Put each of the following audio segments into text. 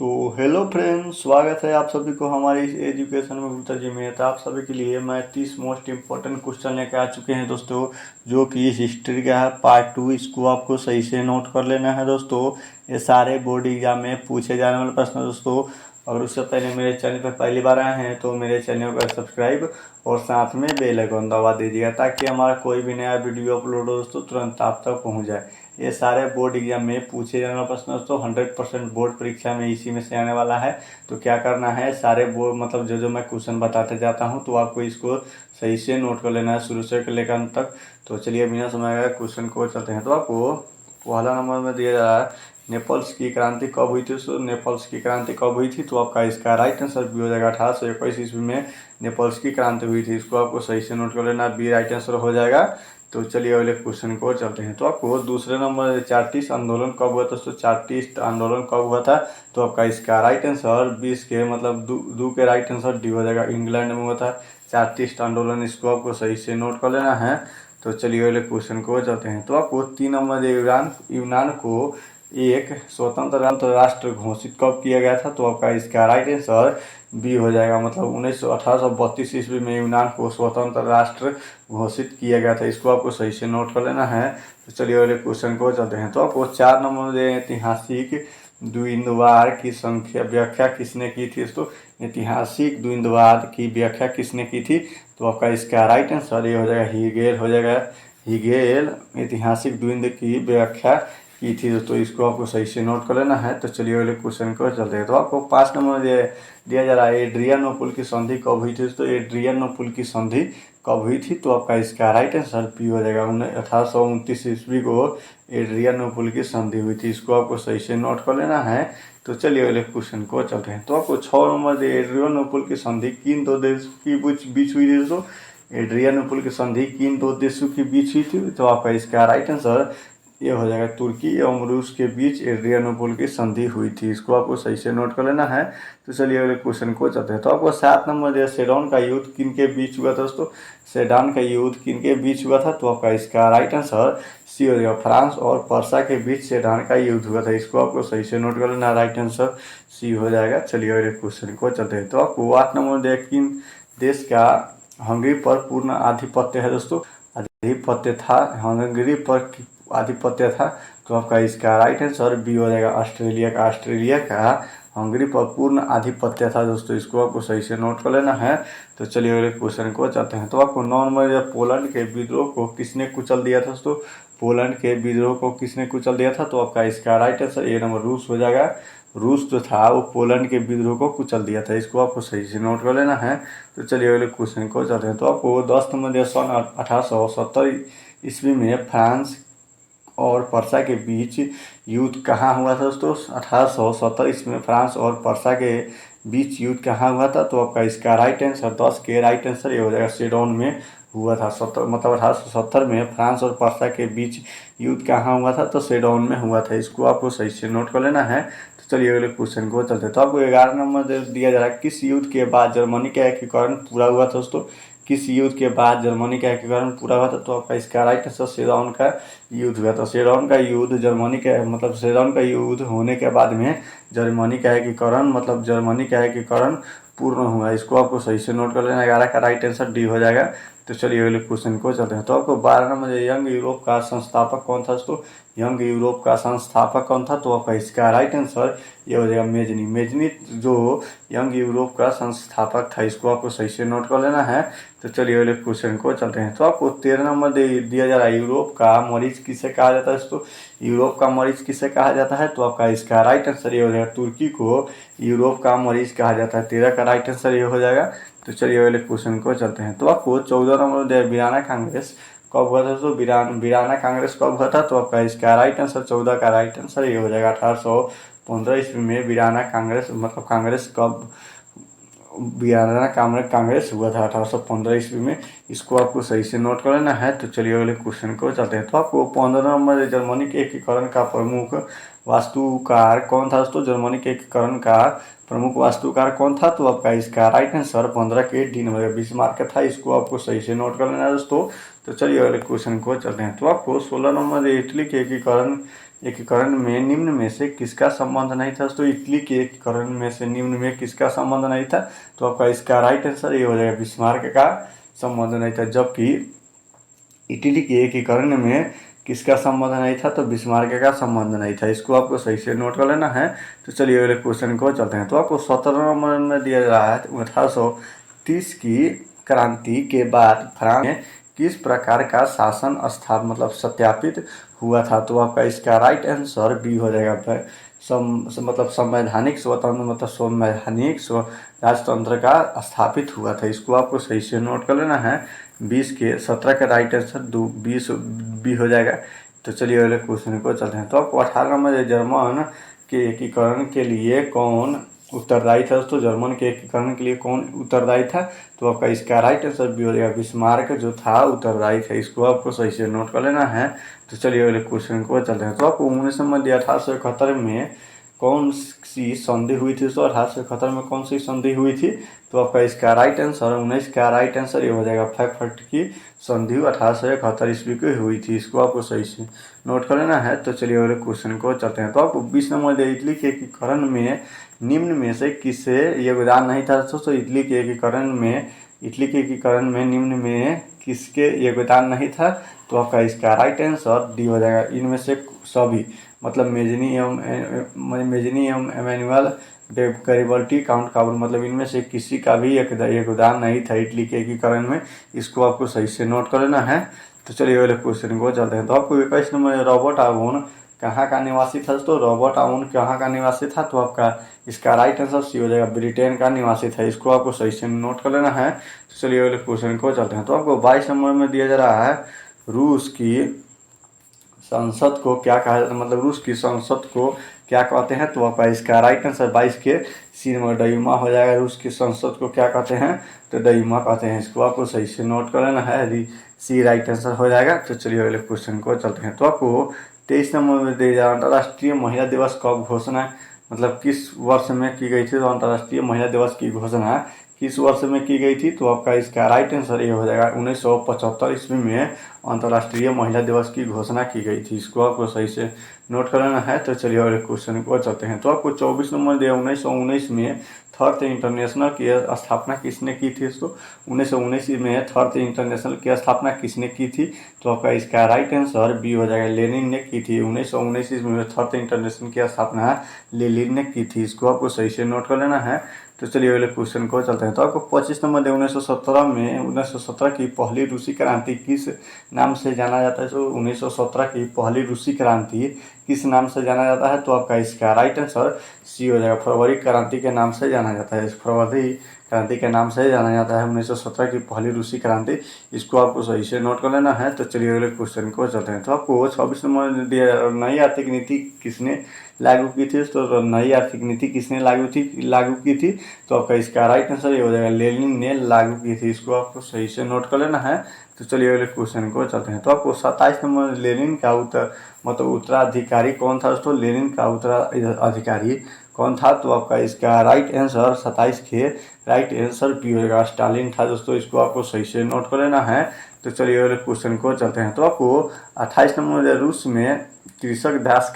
तो hello friends, स्वागत है आप सभी को हमारे इस एजुकेशन में गुप्ता जी में। तो आप सभी के लिए मैं 30 मोस्ट इम्पोर्टेंट क्वेश्चन लेकर आ चुके हैं दोस्तों, जो कि हिस्ट्री का है पार्ट 2। इसको आपको सही से नोट कर लेना है दोस्तों। ये सारे बोर्ड एग्जाम में पूछे जाने वाले प्रश्न हैं दोस्तों। और उससे पहले मेरे चैनल पर पहली बार आए हैं तो मेरे चैनल को सब्सक्राइब और साथ में बेल आइकन दबा दीजिएगा, ताकि हमारा कोई भी नया वीडियो अपलोड हो दोस्तों तुरंत आप तक पहुँच जाए। ये सारे बोर्ड एग्जाम में पूछे जाने वाला प्रश्न दोस्तों 100% बोर्ड परीक्षा में इसी में से आने वाला है। तो क्या करना है, सारे बोर्ड मतलब जो मैं क्वेश्चन बताते जाता हूँ तो आपको इसको सही से नोट कर लेना है शुरू से लेकर अंत तक। तो चलिए बिना समय क्वेश्चन को चलते हैं। तो आपको पहला नंबर में दिया जा रहा है, नेपल्स की क्रांति कब हुई थी। तो नेपल्स की क्रांति कब हुई थी, तो आपका इसका राइट आंसर बी हो जाएगा। 1821 ईस्वी में नेपल्स की क्रांति हुई थी। इसको आपको सही से नोट कर लेना, बी राइट आंसर हो जाएगा। तो चलिए अगले क्वेश्चन को चलते हैं। तो आपको दूसरे नंबर चार्टिस्ट आंदोलन कब हुआ था। तो चार्टिस्ट आंदोलन कब हुआ था, तो आपका इसका राइट आंसर 20 के मतलब दू के राइट आंसर डी हो जाएगा। इंग्लैंड में हुआ था चार्टिस्ट आंदोलन। इसको आपको सही से नोट कर लेना है। तो चलिए अगले क्वेश्चन को चलते हैं। तो आपको 3 नंबर यूनान को एक स्वतंत्र राष्ट्र घोषित कब किया गया था। तो आपका इसका राइट आंसर बी हो जाएगा। मतलब 1832 ईस्वी में यूनान को स्वतंत्र राष्ट्र घोषित किया गया था। इसको आपको सही से नोट कर लेना है। तो चलिए अगले क्वेश्चन को चलते हैं। तो आपको 4 नंबर में ऐतिहासिक द्विंदवार की संख्या व्याख्या किसने की थी। तो ऐतिहासिक द्विंदवाद की व्याख्या किसने की थी, तो आपका इसका राइट आंसर ये हो जाएगा, हीगेल हो जाएगा। हीगेल ऐतिहासिक द्विंद की व्याख्या की थी दोस्तों। इसको आपको सही से नोट कर लेना है। तो चलिए अगले क्वेश्चन को चलते हैं। तो आपको 5 नंबर में दिया जा रहा है, एड्रियानोपुल की संधि कब हुई थी। तो एड्रियानोपुल की संधि कब हुई थी, तो आपका इसका राइट आंसर पी हो जाएगा। 1829 ईस्वी को एड्रियानोपुल की संधि हुई थी। इसको आपको सही से नोट कर लेना है। तो चलिए अगले क्वेश्चन को चलते हैं। तो आपको 6 नंबर एड्रियानोपुल की संधि किन दो देशों के बीच हुई थी दोस्तों। एड्रियानोपुल की संधि किन दो देशों के बीच हुई थी, तो आपका इसका राइट आंसर ये हो जाएगा, तुर्की एवं रूस के बीच एड्रियानोपुल की संधि हुई थी। इसको आपको सही से नोट कर लेना है। तो चलिए अगले क्वेश्चन को चलते हैं। तो आपको 7 नंबर दिया, सेडोन का युद्ध किन के बीच हुआ था दोस्तों। सेडान का युद्ध किन के बीच हुआ था, तो आपका इसका राइट आंसर सी हो जाएगा। फ्रांस और पर्सा के बीच सेडान का युद्ध हुआ था। इसको आपको सही से नोट कर लेना, राइट आंसर सी हो जाएगा। चलिए अगले क्वेश्चन को चलते हैं। तो आपको 8 नंबर दिया, किन देश का हंगरी पर पूर्ण आधिपत्य है दोस्तों। आधिपत्य था, हंगरी पर आधिपत्य था। तो आपका इसका राइट आंसर बी हो जाएगा, ऑस्ट्रेलिया का हंगरी पर पूर्ण आधिपत्य था दोस्तों। इसको आपको सही से नोट कर लेना है। तो चलिए अगले क्वेश्चन को चलते हैं। तो आपको 9 नंबर, पोलैंड के विद्रोह को किसने कुचल दिया था दोस्तों। पोलैंड के विद्रोह को किसने कुचल दिया था, तो आपका इसका राइट आंसर ए नंबर रूस हो जाएगा। रूस जो था वो पोलैंड के विद्रोह को कुचल दिया था। इसको आपको सही से नोट कर लेना है। तो चलिए अगले क्वेश्चन को चलते हैं। तो आपको 10 नंबर सन 1870 ईस्वी में फ्रांस और पर्सा के बीच युद्ध कहाँ हुआ था दोस्तों। 1870 ईस्वी में फ्रांस और पर्सा के बीच युद्ध कहाँ हुआ था, तो आपका इसका राइट आंसर 10 के राइट आंसर ये हो जाएगा, सेडोन में हुआ था। 1870 में फ्रांस और पर्सा के बीच युद्ध कहाँ हुआ था, तो सेडोन में हुआ था। इसको आपको सही से नोट कर लेना है। तो चलिए अगले क्वेश्चन को चलते हैं। तो आपको 11 नंबर दिया जा रहा है, किस युद्ध के बाद जर्मनी का एकीकरण पूरा हुआ था दोस्तों। किस युद्ध के बाद जर्मनी का एकीकरण पूरा हुआ था, तो आपका इसका राइट आंसर सेडोन का युद्ध हुआ था। सेडोन का युद्ध जर्मनी का मतलब सेडोन का युद्ध होने के बाद में जर्मनी का एकीकरण पूर्ण हुआ। इसको आपको सही से नोट कर लेना, 11 का राइट आंसर डी हो जाएगा। तो चलिए अगले क्वेश्चन को चलते हैं। तो आपको 12 नंबर, यंग यूरोप का संस्थापक कौन था दोस्तों। यंग यूरोप का संस्थापक कौन था, तो आपका इसका राइट आंसर ये हो जाएगा, मेजनी जो यंग यूरोप का संस्थापक था। इसको आपको सही से नोट कर लेना है। तो चलिए अगले क्वेश्चन को चलते हैं। तो आपको 13 नंबर दिया जा रहा है, यूरोप का मरीज किसे कहा जाता है दोस्तों। यूरोप का मरीज किसे कहा जाता है, तो आपका इसका राइट आंसर ये हो जाएगा, तुर्की को यूरोप का मरीज कहा जाता है। 13 का राइट आंसर ये हो जाएगा। तो चलिए अगले क्वेश्चन को चलते हैं। तो आपको 14 नंबर दिया, वियना कांग्रेस कब हुआ था दोस्तों। वियना कांग्रेस कब हुआ था, तो आपका इसका राइट आंसर 14 का राइट आंसर ये हो जाएगा, 1815 ईस्वी में वियना कांग्रेस मतलब कांग्रेस कब वियना कांग्रेस हुआ था 1815 ईस्वी में। इसको आपको सही से नोट कर लेना है। तो चलिए अगले क्वेश्चन को चलते हैं। तो आपको 15 नंबर, जर्मनी के एकीकरण का प्रमुख वास्तुकार कौन था दोस्तों। जर्मनी के एकीकरण का प्रमुख वास्तुकार कौन था, तो आपका इसका राइट आंसर 15 के डी नंबर बिस्मार्क था। इसको आपको सही से नोट कर लेना है दोस्तों। तो चलिए अगले क्वेश्चन को चलते हैं। तो आपको 16 नंबर, इटली के एकीकरण एकीकरण में निम्न में से किसका संबंध नहीं था दोस्तों? इटली के एकीकरण में से निम्न में किसका संबंध नहीं था? तो आपका इसका राइट आंसर ये हो जाएगा, बिस्मार्क का संबंध नहीं था। जबकि इटली के एकीकरण में किसका संबंध नहीं था? तो बिस्मार्क का संबंध नहीं था। इसको आपको सही से नोट कर लेना है। तो चलिए अगले क्वेश्चन को चलते हैं। तो आपको 17 नंबर में दिया जा रहा है 1830 की क्रांति के बाद फ्रांस में किस प्रकार का शासन मतलब सत्यापित हुआ था? तो आपका इसका राइट आंसर बी हो जाएगा। मतलब संवैधानिक स्वतंत्र मतलब संवैधानिक राजतंत्र का स्थापित हुआ था। इसको आपको सही से नोट कर लेना है। 20 के 17 का राइट आंसर 20 बी हो जाएगा। तो चलिए अगले क्वेश्चन को चलते हैं। तो आपको 18 नंबर जर्मन के एकीकरण के लिए कौन उत्तरदायी था? दोस्तों जर्मन के एकीकरण के लिए कौन उत्तरदायी था? तो आपका इसका राइट आंसर बी हो जाएगा, बिस्मार्क जो था उत्तरदायी था। इसको आपको सही से नोट कर लेना है। तो चलिए अगले क्वेश्चन को चलते हैं। तो आपको 19 नंबर दिया 1871 में कौन सी संधि हुई थी? तो 1871 में कौन सी संधि हुई थी? तो आपका इसका राइट आंसर 19 का राइट आंसर ये हो जाएगा, फ्रैंकफर्ट की संधि 1871 ईस्वी की हुई थी। इसको आपको सही से नोट कर लेना है। तो चलिए अगले क्वेश्चन को चलते हैं। तो आपको 20 नंबर दिया इटली के एकीकरण में निम्न में से किसे योगदान नहीं था? तो इटली के एकीकरण में निम्न में किसके योगदान नहीं था? तो आपका इसका राइट आंसर डी हो जाएगा, इनमें से सभी मतलब मेजनी एवं एमेनुअल गैरिबल्डी काउंट काबुल मतलब इनमें से किसी का भी योगदान नहीं था इटली के एकीकरण में। इसको आपको सही से नोट कर लेना है। तो चलिए अगले क्वेश्चन को चलते हैं। तो आपको 21 नंबर रॉबर्ट आउन कहाँ का निवासी था? तो रॉबर्ट आउन कहाँ का निवासी था? तो आपका इसका राइट आंसर सी हो जाएगा, ब्रिटेन का निवासी था। इसको आपको सही से नोट कर लेना है। तो चलिए अगले क्वेश्चन को चलते हैं। तो आपको 22 नंबर में दिया जा रहा है रूस की संसद को क्या कहा जाता है? मतलब रूस की संसद को क्या कहते हैं? तो आपका इसका राइट आंसर 22 के सी नंबर डयूमा हो जाएगा। रूस की संसद को क्या कहते हैं? तो डयूमा कहते हैं। इसको आपको सही से नोट कर लेना है, सी राइट आंसर हो जाएगा। तो चलिए अगले क्वेश्चन को चलते हैं। तो आपको 23 नंबर में दिया जाएगा अंतर्राष्ट्रीय महिला दिवस कब घोषणा मतलब किस वर्ष में की गई थी? तो अंतर्राष्ट्रीय महिला दिवस की घोषणा किस वर्ष में की गई थी? तो आपका इसका राइट आंसर ये हो जाएगा, 1975 ईस्वी में अंतर्राष्ट्रीय महिला दिवस की घोषणा की गई थी। इसको आपको सही से नोट कर लेना है। तो चलिए अगले क्वेश्चन को चलते हैं। तो आपको 24 नंबर दिया 1919 में थर्ड इंटरनेशनल की स्थापना किसने की थी? तो 1919 में थर्ड इंटरनेशनल की स्थापना किसने की थी? तो आपका इसका राइट आंसर बी हो जाएगा, लेनिन ने की थी। 1919 में थर्ड इंटरनेशनल की स्थापना लेनिन ने की थी। इसको आपको सही से नोट कर लेना है। तो चलिए अगले क्वेश्चन को चलते हैं। तो आपको 25 नंबर दिया 1917 की पहली रूसी क्रांति किस नाम से जाना जाता है? तो 1917 की पहली रूसी क्रांति किस नाम से जाना जाता है? तो आपका इसका राइट आंसर सी हो जाएगा, फरवरी क्रांति के नाम से जाना जाता है। फरवरी क्रांति के नाम से जाना जाता है 1917 की पहली रूसी क्रांति। इसको आपको सही से नोट कर लेना है। तो चलिए अगले क्वेश्चन को चलते हैं। तो आपको 26 नंबर दिया नई आर्थिक नीति किसने लागू की थी? तो नई आर्थिक नीति किसने लागू की थी? तो आपका इसका राइट आंसर ये हो जाएगा, लेनिन ने लागू की थी। इसको आपको सही से नोट कर लेना है। तो चलिए अगले क्वेश्चन को चलते हैं। तो आपको 27 नंबर लेनिन का उत्तराधिकारी कौन था? दोस्तों लेनिन का उत्तराधिकारी कौन था? तो आपका इसका राइट आंसर 27 के राइट आंसर बी होगा, स्टालिन था। दोस्तों इसको आपको सही से नोट कर लेना है। तो चलिए अगले क्वेश्चन को चलते हैं। तो आपको 28 नंबर रूस में कृषक दास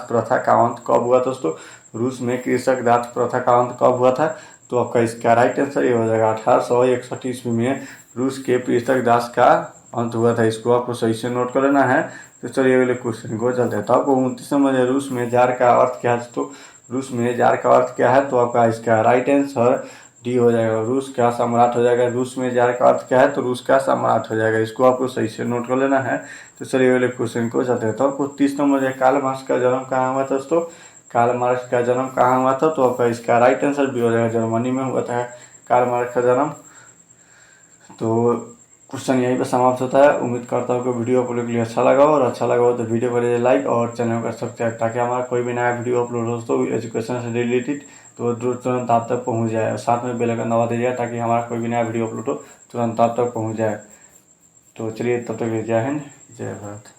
प्रथा का अंत कब हुआ? दोस्तों रूस में कृषक दास प्रथा का अंत कब हुआ था? तो आपका इसका राइट आंसर ये हो जाएगा, 1861 ईस्वी में रूस के कृषक दास का अंत हुआ था। इसको आपको सही से नोट कर लेना है। तो चलिए अगले क्वेश्चन को चलते हैं। तो आपको 29 नंबर रूस में जार का अर्थ क्या है? तो रूस में जार का अर्थ क्या है? तो आपका इसका राइट आंसर डी हो जाएगा, रूस का सम्राट हो जाएगा। रूस में जार का अर्थ क्या है? तो रूस का सम्राट हो जाएगा। इसको आपको सही से नोट कर लेना है। तो चलिए अगले क्वेश्चन को चलते हैं। तो आपको 30 नंबर कार्ल मार्क्स का जन्म कहाँ हुआ था? दोस्तों कार्ल मार्क्स का जन्म कहाँ हुआ था? तो आपका इसका राइट आंसर भी हो जाएगा, जर्मनी में हुआ था कार्ल मार्क्स का जन्म। तो क्वेश्चन यहीं पर समाप्त होता है। उम्मीद करता हूँ कि वीडियो आप लोगों के लिए अच्छा लगा हो, और अच्छा लगा हो तो वीडियो को दीजिए लाइक और चैनल को सब्सक्राइब, ताकि हमारा कोई भी नया वीडियो अपलोड हो तो एजुकेशन से रिलेटेड तो तुरंत आप तक पहुँच जाए। और साथ में बेल आइकन दबा दीजिएगा ताकि हमारा कोई भी नया वीडियो अपलोड हो तुरंत आप तक पहुँच जाए। तो चलिए तब तक जय हिंद, जय भारत।